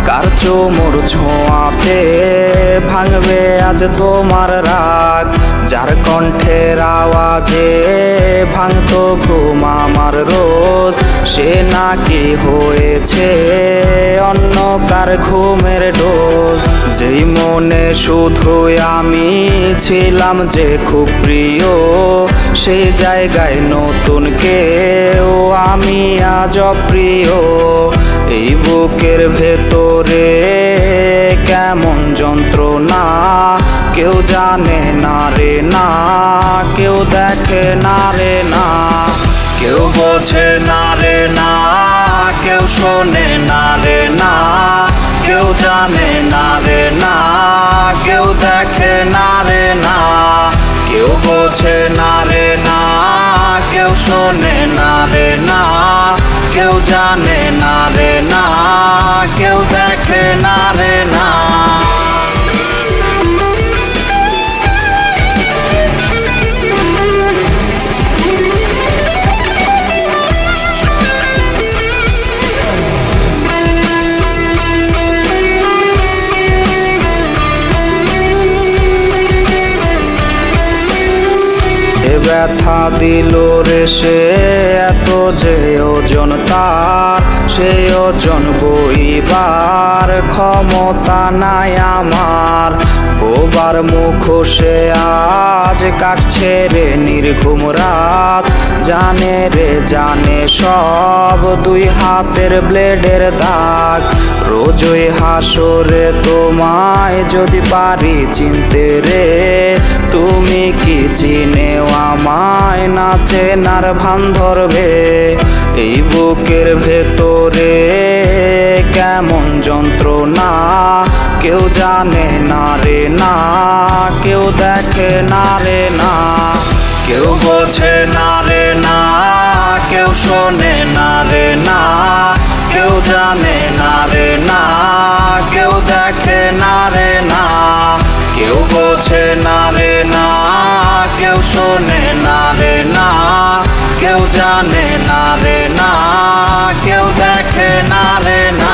কার চোমর ছোঁয়াতে ভাঙবে আজ তোমার রাগ, যার কণ্ঠের আওয়াজে ভাঙতো ঘুম আমার রোজ, সে নাকি হয়েছে অন্য কার ঘুমের ডোজ। যেই মনে শুধুই আমি ছিলাম যে খুব প্রিয়, সেই জায়গায় নতুন কেউ আমি আজ অপ্রিয়। এই বুকের ভেতরে কেমন যন্ত্রণা কেউ জানে না রে না, কেউ দেখে না রে না, কেউ বোঝে না রে না, কেউ শোনে না রে না, কেউ জানে না রে না, কেউ দেখে না রে না, কেউ বোঝে না রে না, কেউ শোনে না রে না, কেউ জানে না রে না, কেউ দেখে না রে না। ব্যথা দিল রে সে এত যে ওজন তার, সেই ওজন বইবার ক্ষমতা নাই আমার। বোবার মুখোশে আজ কাটছে রে নির্ঘুম রাত, জানে রে জানে সব দুই হাতের ব্লেডের দাগ। রোজই হাসরে তোমায় যদি পারি চিনতে রে, তুমি কি চিনেও আমায় না চেনার ভান ধরবে। এই বুকের ভেতরে কেমন যন্ত্রণা কেউ জানে না রে না, কেউ দেখে না রে না, কেউ বোঝে না রে না, কেউ শোনে না রে না, কেউ জানে না রে না, কেউ দেখে না রে না, কেউ বোঝে না রে না, কেউ শোনে না রে না, কেউ জানে না রে না, কেউ দেখে না রে না।